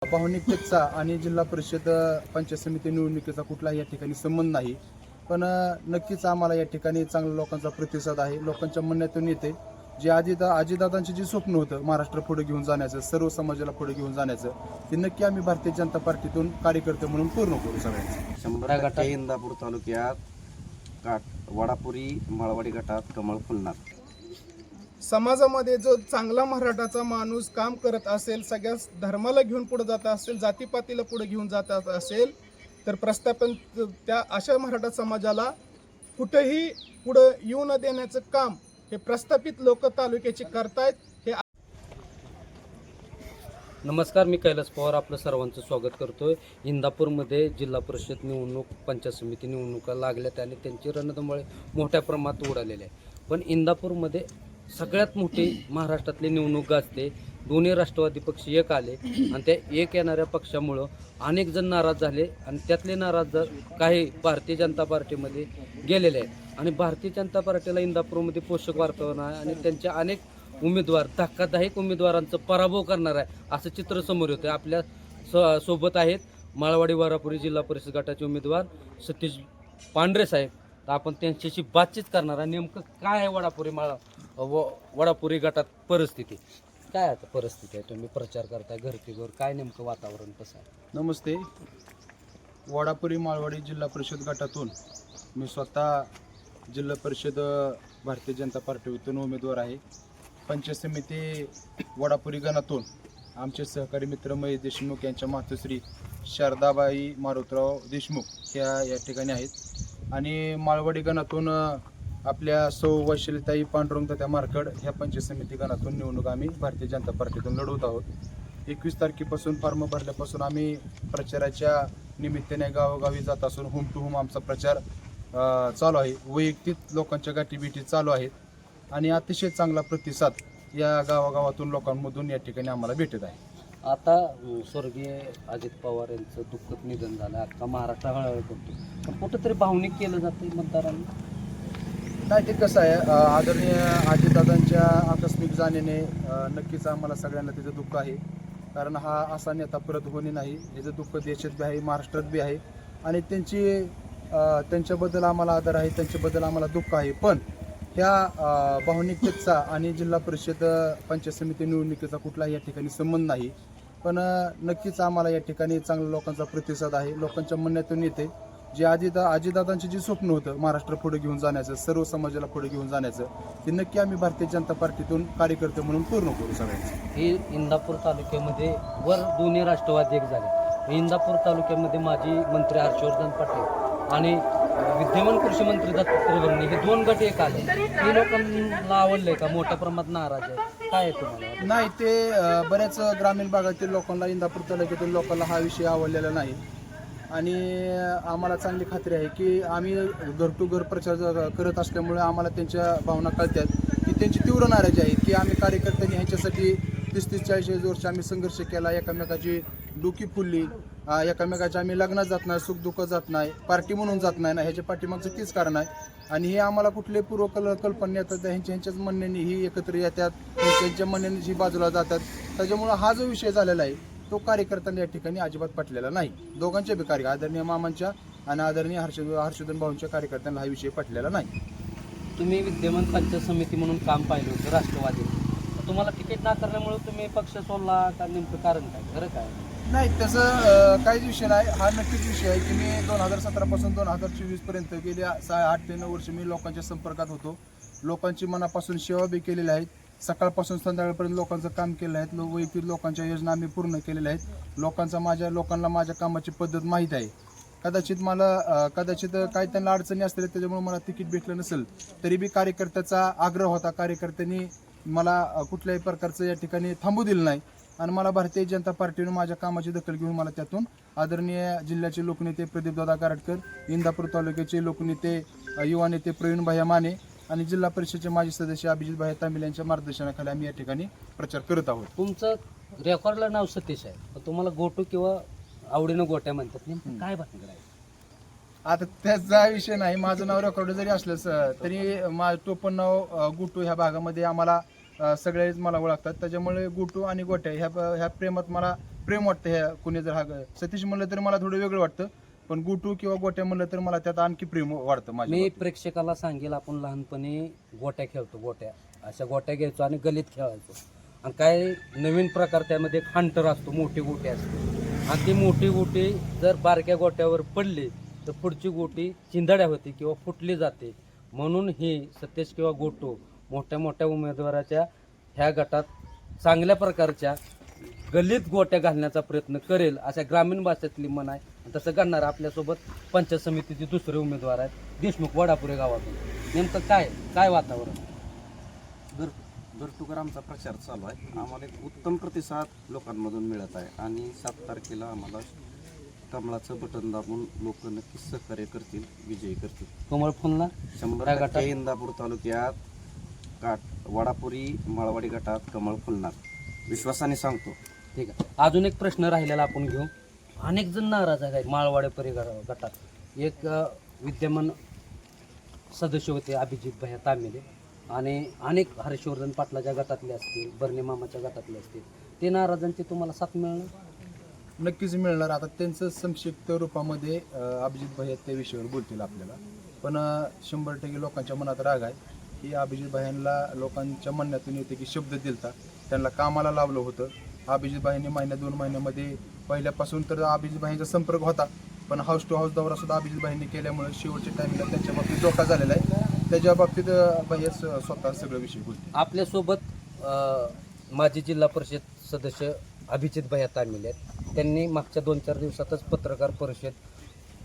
भावनिकतेचा आणि जिल्हा परिषद पंचायत समिती निवडणुकीचा कुठलाही या ठिकाणी संबंध नाही. पण नक्कीच आम्हाला या ठिकाणी चांगल्या लोकांचा प्रतिसाद आहे. लोकांच्या म्हणण्यातून येते जे आजीदादांचे जे स्वप्न होतं महाराष्ट्र पुढे घेऊन जाण्याचं, सर्व समाजाला पुढे घेऊन जाण्याचं, ते नक्की आम्ही भारतीय जनता पार्टीतून कार्यकर्ते म्हणून पूर्ण करू सगळ्यांचं. 100% इंदापूर तालुक्यात वडापुरी माळवाडी गटात कमळ फुलणार. समाजामध्ये जो चांगला मराठाचा माणूस काम करत असेल, सगळ्या धर्माला घेऊन पुढे जात असेल, जातीपातीला पुढे घेऊन जात असेल, तर प्रस्थापन त्या अशा मराठा समाजाला कुठेही पुढे येऊ न देण्याचं काम हे प्रस्थापित लोक तालुक्याचे करतायत. हे नमस्कार, मी कैलास पवार आपलं सर्वांचं स्वागत करतोय. इंदापूरमध्ये जिल्हा परिषद निवडणूक, पंचायत समिती निवडणुका लागल्यात आणि त्यांची रणधुमाळी मोठ्या प्रमाणात उडालेली आहे. पण इंदापूरमध्ये सगळ्यात मोठी महाराष्ट्रातली निवडणूक गाजते. दोन्ही राष्ट्रवादी पक्ष एक आले आणि त्या एक येणाऱ्या पक्षामुळं अनेक जण नाराज झाले आणि त्यातले नाराज काही भारतीय जनता पार्टीमध्ये गेलेले आहेत. आणि भारतीय जनता पार्टीला इंदापूरमध्ये पोषक वातावरण आहे आणि त्यांच्या अनेक उमेदवार, धक्कादायक उमेदवारांचा पराभव करणार आहे असं चित्र समोर येतं. आपल्या सोबत आहेत माळवाडी वरापुरी जिल्हा परिषद गटाचे उमेदवार सतीश पांढरे साहेब. तर आपण त्यांच्याशी बातचीत करणार आहे. नेमकं काय आहे वडापुरी गटात परिस्थिती काय आता परिस्थिती आहे? तुम्ही प्रचार करताय घरती घर, काय नेमकं वातावरण कसं आहे? नमस्ते. वडापुरी माळवाडी जिल्हा परिषद गटातून मी स्वतः जिल्हा परिषद भारतीय जनता पार्टीतून उमेदवार आहे. पंचायत समिती वडापुरी गणातून आमचे सहकारी मित्र महेश देशमुख यांच्या मातोश्री शारदाबाई मारुतराव देशमुख या ठिकाणी आहेत. आणि माळवाडी गणातून आपल्या सौ वैशालीताई पांडुरंग त्या मार्कड ह्या पंचायत समिती गणातून निवडणूक आम्ही भारतीय जनता पार्टीतून लढवत आहोत. 21 तारखेपासून फॉर्म भरल्यापासून आम्ही प्रचाराच्या निमित्ताने गावोगावी जात असून होम टू होम आमचा प्रचार चालू आहे. वैयक्तिक लोकांच्या गाठीभेटी चालू आहेत आणि अतिशय चांगला प्रतिसाद या गावागावातून लोकांमधून या ठिकाणी आम्हाला भेटत आहे. आता स्वर्गीय अजित पवार यांचं दुःखद निधन झालं. अख्खा महाराष्ट्र हळहळ करतो, पण कुठंतरी भावनिक केलं जातं मतदारांना. नाही, ते कसं आहे, आदरणीय अजितदादांच्या आकस्मिक जाण्याने नक्कीच आम्हाला सगळ्यांना त्याचं दुःख आहे. कारण हा असा नेता परत होणे नाही, याचं दुःख देशात बी आहे, महाराष्ट्रात बी आहे. आणि त्यांच्याबद्दल आम्हाला आदर आहे, त्यांच्याबद्दल आम्हाला दुःख आहे. पण ह्या भावनिकतेचा आणि जिल्हा परिषद पंचायत समिती निवडणुकीचा कुठलाही या ठिकाणी संबंध नाही. पण नक्कीच आम्हाला या ठिकाणी चांगल्या लोकांचा प्रतिसाद आहे. लोकांच्या म्हणण्यातून येते जे आजीदादांचे जे स्वप्न होतं महाराष्ट्र पुढे घेऊन जाण्याचं, सर्व समाजाला पुढे घेऊन जाण्याचं, ते नक्की आम्ही भारतीय जनता पार्टीतून कार्यकर्ते म्हणून पूर्ण करू सगळ्यांचं. हे इंदापूर तालुक्यामध्ये वर दोन्ही राष्ट्रवादी एक झाले. इंदापूर तालुक्यामध्ये माजी मंत्री हर्षवर्धन पाटील आणि विद्यमान कृषी मंत्री दत्तात्रय भरणे हे दोन गट एक आले. हे लोकांना आवडले का? मोठ्या प्रमाणात नाराज आहे, काय आहे तुम्हाला? नाही, ते बऱ्याच ग्रामीण भागातील लोकांना, इंदापूर तालुक्यातील लोकांना हा विषय आवडलेला नाही. आणि आम्हाला चांगली खात्री आहे की आम्ही घर टू घर प्रचार करत असल्यामुळे आम्हाला त्यांच्या भावना कळतात की त्यांची तीव्र नाराजी आहे की आम्ही कार्यकर्त्यांनी ह्यांच्यासाठी 30-40 वर्ष आम्ही संघर्ष केला, एकमेकाची डोकी फुलली, एकमेकाच्या आम्ही लग्नात जात नाही, सुखदुःख जात नाही, पार्टी म्हणून जात नाही ना, ह्याच्या पाठीमागचं तीच कारण आहे. आणि हे आम्हाला कुठले कल्पना येतात ह्यांच्याच म्हणण्याने ही एकत्र येतात, त्यांच्या म्हणण्याने ही बाजूला जातात. त्याच्यामुळं हा जो विषय झालेला आहे तो कार्यकर्त्यांना या ठिकाणी अजिबात पटलेला नाही. दोघांच्या बी आदरणीय मामांच्या आणि आदरणीय हर्षवर्धन भाऊंच्या कार्यकर्त्यांना हा विषय पटलेला नाही. तुम्ही विद्यमान पंचायत समिती म्हणून काम पाहिलं होतं राष्ट्रवादी, तुम्हाला तिकीट नाकारल्यामुळे तुम्ही पक्ष सोडला का? नेमकं कारण काय, खरं काय? नाही, त्याचं काहीच विषय नाही. हा नक्कीच विषय आहे की मी 2017 पासून 2024 पर्यंत गेल्या 8 ते 9 वर्ष मी लोकांच्या संपर्कात होतो. लोकांची मनापासून सेवा बी केलेल्या आहेत. सकाळपासून संध्याकाळपर्यंत लोकांचं काम केलं आहे. वैयक्तिक लोकांच्या योजना आम्ही पूर्ण केलेल्या आहेत. लोकांना माझ्या कामाची पद्धत माहीत आहे. कदाचित काही त्यांना अडचणी असतील त्याच्यामुळे मला तिकीट भेटलं नसेल, तरी बी कार्यकर्त्याचा आग्रह होता. कार्यकर्त्यांनी मला कुठल्याही प्रकारचं या ठिकाणी थांबू दिलं नाही आणि मला भारतीय जनता पार्टीने माझ्या कामाची दखल घेऊन मला त्यातून आदरणीय जिल्ह्याचे लोकनेते प्रदीपदादा कराडकर, इंदापूर तालुक्याचे लोकनेते युवा नेते प्रवीण भाया माने आणि जिल्हा परिषदेचे माजी सदस्य अभिजित भाई तांबेल यांच्या मार्गदर्शनाखाली आम्ही या ठिकाणी प्रचार करत आहोत. तुमचं रेकॉर्डला नाव सतीश आहे, पण तुम्हाला गोटू किंवा आवडीनं गोट्या म्हणतात, नेमकं काय बातमी आहे? आता त्याचा विषय नाही. माझं नाव रेकॉर्ड जरी असलं तरी टोपण नाव गुटू ह्या भागामध्ये आम्हाला सगळेच मला ओळखतात. त्याच्यामुळे गुटू आणि गोट्या ह्या प्रेमात मला प्रेम वाटतं. ह्या कोणी जर सतीश म्हणलं तर मला थोडं वेगळं वाटतं, पण गुटू किंवा गोट्या म्हणलं तर मला त्यात आणखी प्रेम वाढतं माझ्या मी बाबतीत. प्रेक्षकाला सांगेल, आपण लहानपणी गोट्या खेळतो, गोट्या अशा गोट्या घ्यायचो आणि गलीत खेळायचो. आणि काय नवीन प्रकार त्यामध्ये एक हंटर असतो, मोठी गोटी असते. आणि ती मोठी गोटी जर बारक्या गोट्यावर पडली तर पुढची गोटी चिंधड्या होती किंवा फुटली जाते. म्हणून ही सतेज किंवा गोटू मोठ्या मोठ्या उमेदवाराच्या ह्या गटात चांगल्या प्रकारच्या गल्लीत गोट्या घालण्याचा प्रयत्न करेल, अशा ग्रामीण भाषेतली मन आहे. आणि तसं घडणार आपल्यासोबत पंचायत समितीचे दुसरे उमेदवार आहेत, देशमुख वडापुरे गावातून. नेमकं काय वातावरण? दरटुकर आमचा प्रचार चालू आहे. आम्हाला एक उत्तम प्रतिसाद लोकांमधून मिळत आहे आणि 7 तारखेला आम्हाला कमळाचं बटन दाबून लोक नक्कीच सहकार्य करतील, विजयी करतील. कमळ फुलला 100% इंदापूर तालुक्यात वडापुरी माळवाडी गटात कमळ फुलणार, विश्वासाने सांगतो. ठीक आहे. अजून एक प्रश्न राहिलेला आपण घेऊ. अनेक जण नाराज आहेत माळवाडे गटात. एक विद्यमान सदस्य होते अभिजित भैया तामिले आणि अनेक हर्षवर्धन पाटलाच्या गटातले असतील, बर्णे मामाच्या गटातले असतील. ते नाराजांची तुम्हाला साथ मिळणार? नक्कीच मिळणार. आता त्यांचं संक्षिप्त रूपामध्ये अभिजित भैया त्या विषयावर बोलतील आपल्याला, पण 100% लोकांच्या मनात राग आहे की अभिजित भैयांना लोकांच्या म्हणण्यातून येते की शब्द दिलता, त्यांना कामाला लावलं होतं. अभिजित भाईंनी 1-2 महिन्यामध्ये पहिल्यापासून तर अभिजित भाईंचा संपर्क होता, पण हाऊस टू हाऊस दौरा सुद्धा अभिजित भाईंनी केल्यामुळे शेवटच्या टाईमला त्यांच्या बाबतीत धोका झालेला आहे. त्याच्या बाबतीत भैया स्वतः सगळं विषय बोलतील. आपल्यासोबत माजी जिल्हा परिषद सदस्य अभिजित भैया तामिले आहेत. त्यांनी मागच्या 2-4 दिवसातच पत्रकार परिषद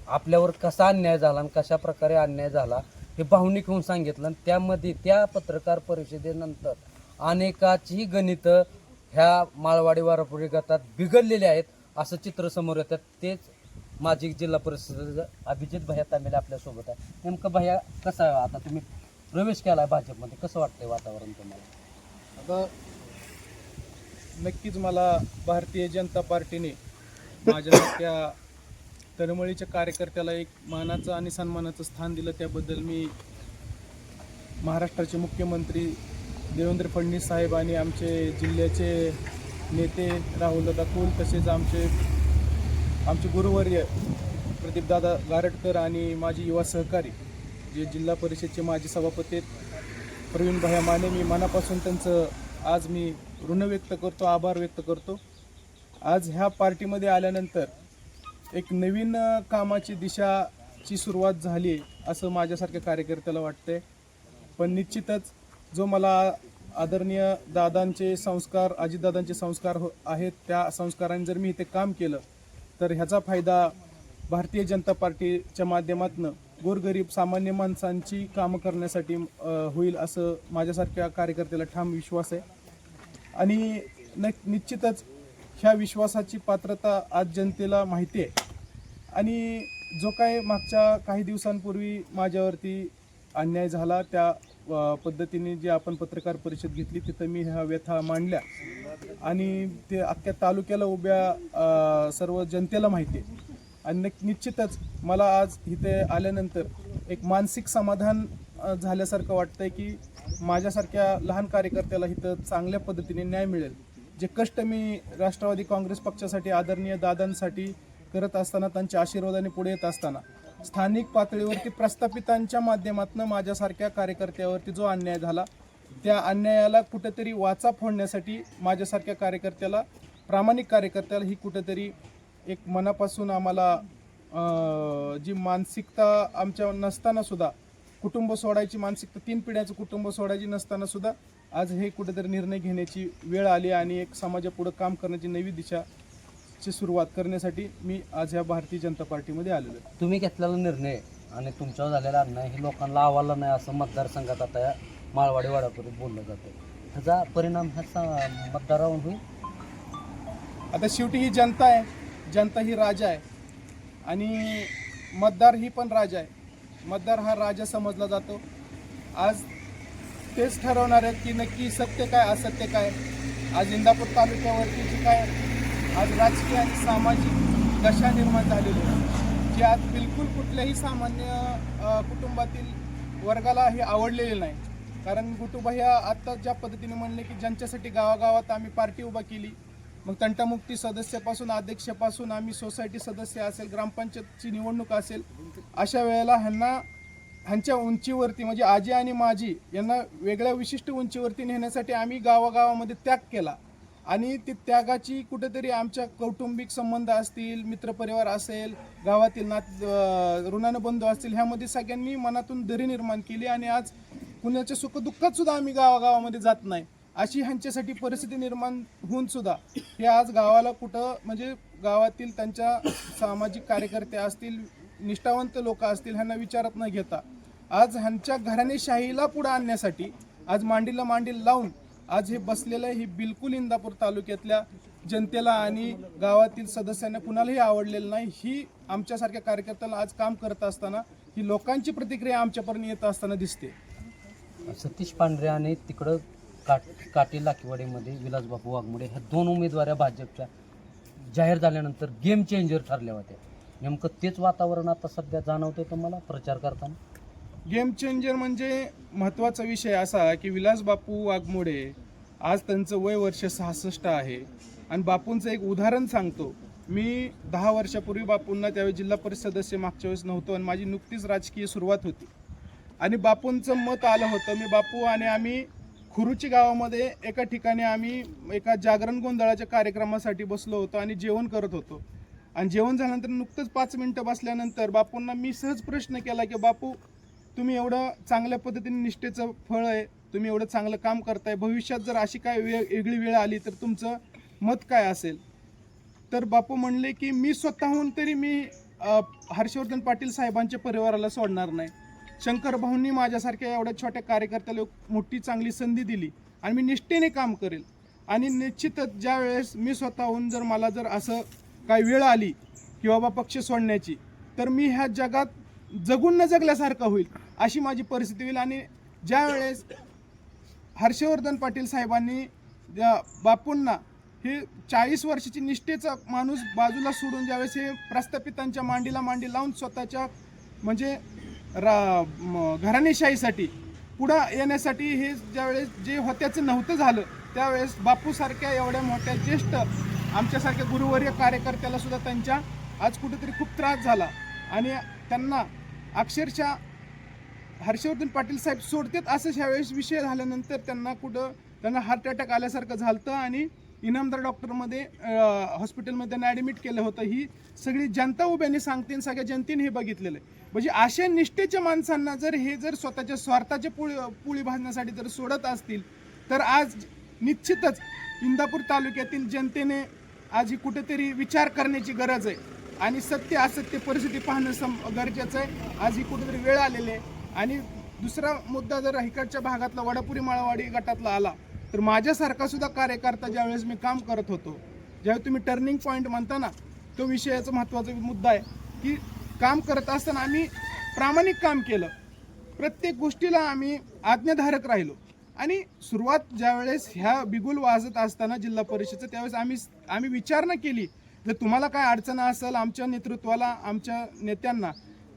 आपल्यावर कसा अन्याय झाला आणि कशा प्रकारे अन्याय झाला हे भावनिक होऊन सांगितलं. आणि त्यामध्ये त्या पत्रकार परिषदेनंतर अनेकाची गणितं ह्या माळवाडी वडापुरी गटात बिघडलेले आहेत असं चित्र समोर येतात. तेच माजी जिल्हा परिषद अभिजित भैया तामिले आपल्यासोबत आहे. नेमकं भैया कसं आहे, आता तुम्ही प्रवेश केला भाजपमध्ये, कसं वाटतंय वातावरण तुम्हाला? आता नक्कीच मला भारतीय जनता पार्टीने माझ्यासारख्या तळमळीच्या कार्यकर्त्याला एक मानाचं आणि सन्मानाचं स्थान दिलं, त्याबद्दल मी महाराष्ट्राचे मुख्यमंत्री देवेंद्र फडणवीस साहेब आणि आमचे जिल्ह्याचे नेते राहुलदादा कुल, तसेच आमचे गुरुवर्य प्रदीपदादा गारटकर आणि माझे युवा सहकारी जे जिल्हा परिषदचे माजी सभापती प्रवीण भैया माने, मी मनापासून त्यांचं आज मी ऋण व्यक्त करतो, आभार व्यक्त करतो. आज ह्या पार्टीमध्ये आल्यानंतर एक नवीन कामाची दिशाची सुरुवात झाली असं माझ्यासारख्या कार्यकर्त्याला वाटतंय. पण निश्चितच जो मला आदरणीय दादांचे संस्कार, अजितदादांचे संस्कार आहेत, त्या संस्कारांनी जर मी इथे काम केलं तर ह्याचा फायदा भारतीय जनता पार्टीच्या माध्यमातून गोरगरीब सामान्य माणसांची कामं करण्यासाठी होईल असं माझ्यासारख्या कार्यकर्त्याला ठाम विश्वास आहे. आणि निश्चितच ह्या विश्वासाची पात्रता आज जनतेला माहिती आहे. आणि जो काय मागच्या काही दिवसांपूर्वी माझ्यावरती अन्याय झाला, त्या पद्धतीने जी आपण पत्रकार परिषद घेतली तिथं मी ह्या व्यथा मांडल्या आणि ते अख्ख्या तालुक्याला उभ्या सर्व जनतेला माहिती आहे. आणि निश्चितच मला आज इथे आल्यानंतर एक मानसिक समाधान झाल्यासारखं वाटतंय की माझ्यासारख्या लहान कार्यकर्त्याला इथं चांगल्या पद्धतीने न्याय मिळेल. जे कष्ट मी राष्ट्रवादी काँग्रेस पक्षासाठी, आदरणीय दादांसाठी करत असताना, त्यांच्या आशीर्वादाने पुढे येत असताना, स्थानिक पातळीवरती प्रस्थापितांच्या माध्यमातून माझ्यासारख्या कार्यकर्त्यावरती जो अन्याय झाला, त्या अन्यायाला कुठेतरी वाचा फोडण्यासाठी माझ्यासारख्या कार्यकर्त्याला, प्रामाणिक कार्यकर्त्याला ही कुठेतरी एक मनापासून आम्हाला जी मानसिकता आमच्या नसताना सुद्धा, कुटुंब सोडायची मानसिकता, 3 पिढ्याचं कुटुंब सोडायची नसताना सुद्धा आज हे कुठेतरी निर्णय घेण्याची वेळ आली आणि एक समाजापुढं काम करण्याची नवी दिशाची सुरुवात करण्यासाठी मी आज ह्या भारतीय जनता पार्टीमध्ये आलेलो आहे. तुम्ही घेतलेला निर्णय आणि तुमच्यावर झालेला अन्याय हे लोकांना आवडला नाही असं मतदारसंघात आता या माळवाडी वडापुरीत बोललं जातं. ह्याचा परिणाम ह्या मतदारावर होईल? आता शेवटी ही जनता आहे, जनता ही राजा आहे आणि मतदार ही पण राजा आहे. मतदार हा राजा समजला जातो. आज तेच ठरवणार आहेत की नक्की सत्य काय, असत्य काय. आज इंदापूर तालुक्यावरती जी काय आज राजकीय आणि सामाजिक दशा निर्माण झालेली आहे, जी आज बिलकुल कुठल्याही सामान्य कुटुंबातील वर्गाला हे आवडलेले नाही. कारण गुटूभैया आत्ता ज्या पद्धतीने म्हणले की ज्यांच्यासाठी गावागावात आम्ही पार्टी उभा केली, मग तंटामुक्ती सदस्यापासून अध्यक्षापासून आम्ही सोसायटी सदस्य असेल, ग्रामपंचायतची निवडणूक असेल, अशा वेळेला ह्यांच्या उंचीवरती म्हणजे आजी आणि माजी यांना वेगळ्या विशिष्ट उंचीवरती नेण्यासाठी आम्ही गावागावामध्ये त्याग केला आणि ती त्यागाची कुठेतरी आमच्या कौटुंबिक संबंध असतील, मित्रपरिवार असेल, गावातील ऋणानुबंधू असतील, ह्यामध्ये सगळ्यांनी मनातून दरी निर्माण केली आणि आज कुणाच्या सुखदुःखात सुद्धा आम्ही गावागावामध्ये जात नाही अशी ह्यांच्यासाठी परिस्थिती निर्माण होऊन सुद्धा हे आज गावाला कुठं म्हणजे गावातील त्यांच्या सामाजिक कार्यकर्ते असतील, निष्ठावंत लोक असतील, ह्यांना विचारात न घेता आज ह्यांच्या घराणेशाहीला पुढे आणण्यासाठी आज मांडीला मांडी लावून आज हे बसलेलं हे बिलकुल इंदापूर तालुक्यातल्या जनतेला आणि गावातील सदस्यांना कुणालाही आवडलेलं नाही. ही आमच्यासारख्या कार्यकर्त्याला आज काम करत असताना ही लोकांची प्रतिक्रिया आमच्यापर्यंत येत असताना दिसते. सतीश पांढरे आणि तिकडं काटे लाकीवाडीमध्ये विलासबापू वाघमोडे ह्या 2 उमेदवाऱ्या भाजपच्या जाहीर झाल्यानंतर गेम चेंजर ठरल्या होत्या. नेमकं तेच वातावरण आता सध्या जाणवतंय तुम्हाला प्रचार करताना? गेम चेंजर म्हणजे महत्त्वाचा विषय असा की विलासबापू वाघमोडे आज त्यांचं वय वर्ष 66 आहे आणि बापूंचं एक उदाहरण सांगतो. मी 10 वर्षापूर्वी बापूंना त्यावेळी जिल्हा परिषद सदस्य मागच्या वेळेस नव्हतो आणि माझी नुकतीच राजकीय सुरुवात होती आणि बापूंचं मत आलं होतं. मी बापू आणि आम्ही खुरुची गावामध्ये एका ठिकाणी आम्ही एका जागरण गोंधळाच्या कार्यक्रमासाठी बसलो होतो आणि जेवण करत होतो आणि जेवण झाल्यानंतर नुकतंच 5 मिनटं बसल्यानंतर बापूंना मी सहज प्रश्न केला की बापू, तुम्ही एवढं चांगल्या पद्धतीने निष्ठेचं फळ आहे, तुम्ही एवढं चांगलं काम करताय, भविष्यात जर अशी काय वेगळी वेळ आली तर तुमचं मत काय असेल? तर बापू म्हणले की मी स्वतःहून तरी मी हर्षवर्धन पाटील साहेबांच्या परिवाराला सोडणार नाही. शंकर भाऊंनी माझ्यासारख्या एवढ्या छोट्या कार्यकर्त्याला मोठी चांगली संधी दिली आणि मी निष्ठेने काम करेल आणि निश्चितच ज्या वेळेस मी स्वतःहून जर मला जर असं काही वेळ आली की बाबा पक्ष सोडण्याची तर मी ह्या जगात जगून न जगल्यासारखं होईल अशी माझी परिस्थिती होईल. आणि ज्या वेळेस हर्षवर्धन पाटील साहेबांनी बापूंना हे 40 वर्षाची निष्ठेचा माणूस बाजूला सोडून ज्यावेळेस हे प्रस्थापितांच्या मांडीला मांडी लावून स्वतःच्या म्हणजे घराणेशाहीसाठी पुढं येण्यासाठी हे ज्यावेळेस जे होत्याचं नव्हतं झालं त्यावेळेस बापूसारख्या एवढ्या मोठ्या ज्येष्ठ आमच्यासारख्या गुरुवर्य कार्यकर्त्याला सुद्धा त्यांच्या आज कुठेतरी खूप त्रास झाला आणि त्यांना अक्षरशः हर्षवर्धन पाटील साहेब सोडतात असं ह्यावेळेस विषय झाल्यानंतर त्यांना हार्ट अटॅक आल्यासारखं झालं आणि इनामदार डॉक्टरमध्ये हॉस्पिटलमध्ये त्यांना ॲडमिट केलं होतं. ही सगळी जनता उभ्याने सांगते आणि सगळ्या जनतेने हे बघितलेलं आहे. म्हणजे अशा निष्ठेच्या माणसांना जर स्वतःच्या स्वार्थाचे पोळी भाजण्यासाठी जर सोडत असतील तर आज निश्चितच इंदापूर तालुक्यातील जनतेने आज ही कुठेतरी विचार करण्याची गरज आहे आणि सत्य असत्य परिस्थिती पाहणं गरजेचं आहे. आज ही कुठेतरी वेळ आलेली आहे. आणि दुसरा मुद्दा जर इकडच्या भागातला वडापुरी माळवाडी गटातला आला तर माझ्यासारखा सुद्धा कार्यकर्ता ज्यावेळेस मी काम करत होतो, ज्यावेळेस तुम्ही टर्निंग पॉईंट म्हणता ना, तो विषयाचा महत्त्वाचा मुद्दा आहे की काम करत असताना आम्ही प्रामाणिक काम केलं, प्रत्येक गोष्टीला आम्ही आज्ञाधारक राहिलो आणि सुरुवात ज्यावेळेस ह्या बिगुल वाजत असताना जिल्हा परिषदेचं त्यावेळेस आम्ही विचारणा केली जर तुम्हाला काय अडचण असेल आमच्या नेतृत्वाला, आमच्या नेत्यांना,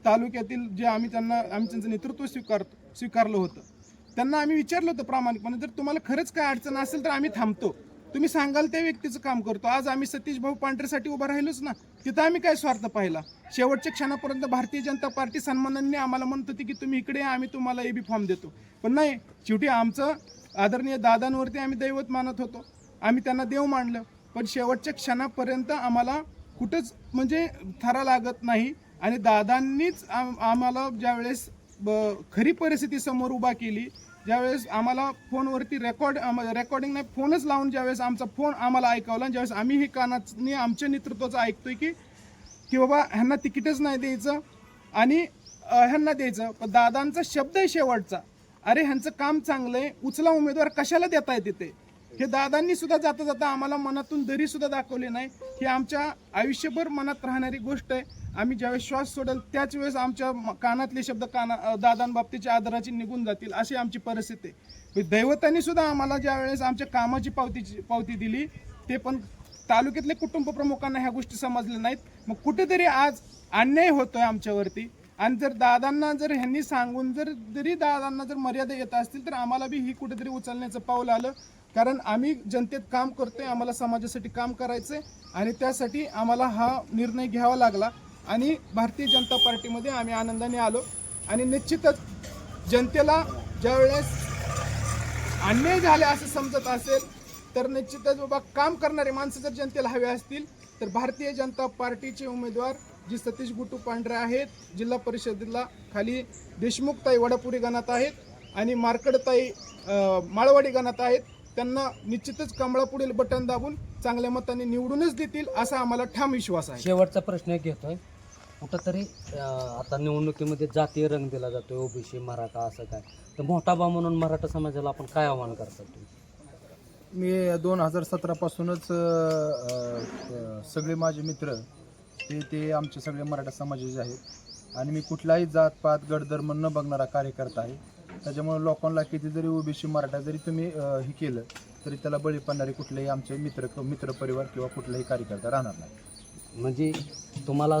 तालुक्यातील जे आम्ही त्यांचं नेतृत्व स्वीकारलं होतं त्यांना आम्ही विचारलं होतं प्रामाणिकपणे जर तुम्हाला खरंच काय अडचण असेल तर आम्ही थांबतो, तुम्ही सांगाल त्या व्यक्तीचं काम करतो. आज आम्ही सतीश भाऊ पांढरेसाठी उभं राहिलोच ना, तिथं आम्ही काय स्वार्थ पाहिला? शेवटच्या क्षणापर्यंत भारतीय जनता पार्टी सन्मानाने आम्हाला म्हणत होती की तुम्ही इकडे आम्ही तुम्हाला एबी फॉर्म देतो, पण नाही, शेवटी आमचं आदरणीय दादांवरती आम्ही दैवत मानत होतो, आम्ही त्यांना देव मानलं, पण शेवटच्या क्षणापर्यंत आम्हाला कुठंच म्हणजे थारा लागत नाही आणि दादांनीच आम्हाला ज्यावेळेस खरी परिस्थिती समोर उभा केली, ज्यावेळेस आम्हाला फोनवरती रेकॉर्डिंग नाही फोनच लावून ज्यावेळेस आमचा फोन आम्हाला ऐकवला, ज्यावेळेस आम्ही हे कानाने आमच्या नेतृत्वाचं ऐकतोय की बाबा ह्यांना तिकीटच नाही द्यायचं आणि ह्यांना द्यायचं, पण दादांचा शब्द आहे शेवटचा, अरे ह्यांचं काम चांगलं आहे, उचला उमेदवार कशाला देताय तिथे, हे दादांनी सुद्धा जाता जाता आम्हाला मनातून दरी सुद्धा दाखवली नाही. ही आमच्या आयुष्यभर मनात राहणारी गोष्ट आहे. आम्ही ज्यावेळेस श्वास सोडेल त्याच वेळेस आमच्या कानातले शब्द दादांबाबतीच्या आदराची निघून जातील अशी आमची परिस्थिती आहे. दैवतांनी सुद्धा आम्हाला ज्यावेळेस आमच्या कामाची पावती दिली ते पण तालुक्यातले कुटुंब प्रमुखांना ह्या गोष्टी समजल्या नाहीत. मग कुठेतरी आज अन्याय होतोय आमच्यावरती आणि जर दादांना जर ह्यांनी सांगून जरी दादांना जर मर्यादा येत असतील तर आम्हाला बी ही कुठेतरी उचलण्याचं पाऊल आलं कारण आम्ही जनतेत काम करतोय, आम्हाला समाजासाठी काम करायचंय आणि त्यासाठी आम्हाला हा निर्णय घ्यावा लागला आणि भारतीय जनता पार्टीमध्ये आम्ही आनंदाने आलो. आणि निश्चितच जनतेला ज्यावेळेस अन्याय झाले असं समजत असेल तर निश्चितच बाबा काम करणारे माणसं जर जनतेला हवे असतील तर भारतीय जनता पार्टीचे उमेदवार जी सतीश गुटू पांढरे आहेत, जिल्हा परिषदेला खाली देशमुखताई वडापुरी गणात आहेत आणि मार्कडताई माळवाडी गणात आहेत, त्यांना निश्चितच कमळापुढील बटन दाबून चांगल्या मताने निवडूनच देतील असा आम्हाला ठाम विश्वास आहे. शेवटचा प्रश्न एक घेतोय. कुठंतरी आता निवडणुकीमध्ये जातीय रंग दिला जातोय, ओबीसी मराठा असं काय, तर मोठा भाऊ म्हणून मराठा समाजाला आपण काय आव्हान करता तुम्ही? मी 2017 पासूनच सगळे माझे मित्र ते आमचे सगळे मराठा समाजाचे आहेत आणि मी कुठलाही जातपात गडधर्म न बघणारा कार्यकर्ता आहे. त्याच्यामुळे लोकांना किती जरी ओबीसी मराठा जरी तुम्ही हे केलं तरी त्याला बळी पडणारे कुठलेही आमचे मित्र परिवार किंवा कुठलाही कार्यकर्ता राहणार नाही. म्हणजे तुम्हाला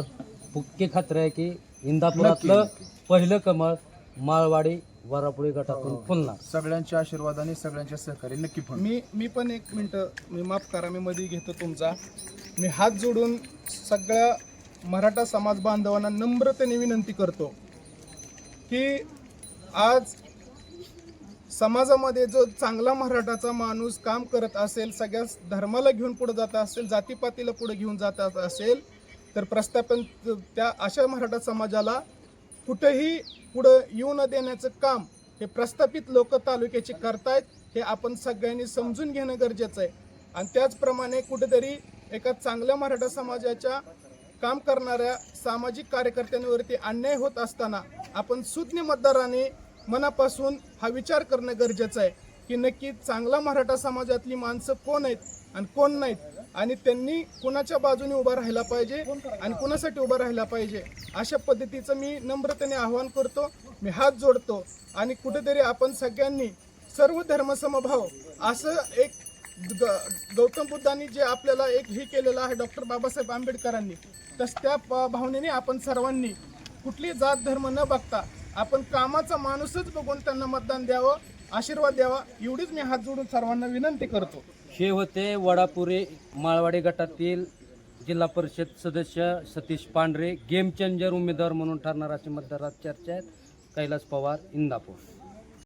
पक्की खात्री आहे की इंदापुरातलं नक्की. पहिलं कमळ माळवाडी वरापुडी गटातून फुलणार? सगळ्यांच्या आशीर्वादाने सगळ्यांच्या सहकार्य नक्की फळ. मी पण एक मिनटं, मी माफ करा, मी मध्ये घेतो तुमचा. मी हात जोडून सगळ्या मराठा समाज बांधवांना नम्रतेने विनंती करतो की आज समाजामध्ये जो चांगला मराठाचा माणूस काम करत असेल, सगळ्या धर्माला घेऊन पुढे जात असेल, जातीपातीला पुढे घेऊन जात असेल तर प्रस्थापन त्या अशा मराठा समाजाला कुठेही पुढं येऊ न देण्याचं काम हे प्रस्थापित लोक तालुक्याचे करतायत, हे आपण सगळ्यांनी समजून घेणं गरजेचं आहे. आणि त्याचप्रमाणे कुठेतरी एका चांगल्या मराठा समाजाच्या काम करणाऱ्या सामाजिक कार्यकर्त्यांवरती अन्याय होत असताना आपण सुज्ञ मतदाराने मनापासून हा विचार करणं गरजेचं आहे की नक्की चांगला मराठा समाजातली माणसं कोण आहेत आणि कोण नाहीत आणि त्यांनी कुणाच्या बाजूने उभा राहायला पाहिजे आणि कुणासाठी उभा राहायला पाहिजे, अशा पद्धतीचं मी नम्रतेने आवाहन करतो. मी हात जोडतो आणि कुठेतरी आपण सगळ्यांनी सर्व धर्मसमभाव असं एक गौतम बुद्धांनी जे आपल्याला एक हे केलेलं आहे, डॉक्टर बाबासाहेब आंबेडकरांनी, तस त्या भावनेने आपण सर्वांनी कुठली जात धर्म न बघता आपण कामाचा माणूसच बघून त्यांना मतदान द्यावं, आशीर्वाद द्यावा, एवढीच मी हात जोडून सर्वांना विनंती करतो. हे होते वडापुरी माळवाडी गटातील जिल्हा परिषद सदस्य सतीश पांढरे. गेम चेंजर उमेदवार म्हणून ठरणार अशी मतदारात चर्चा आहेत. कैलास पवार, इंदापूर.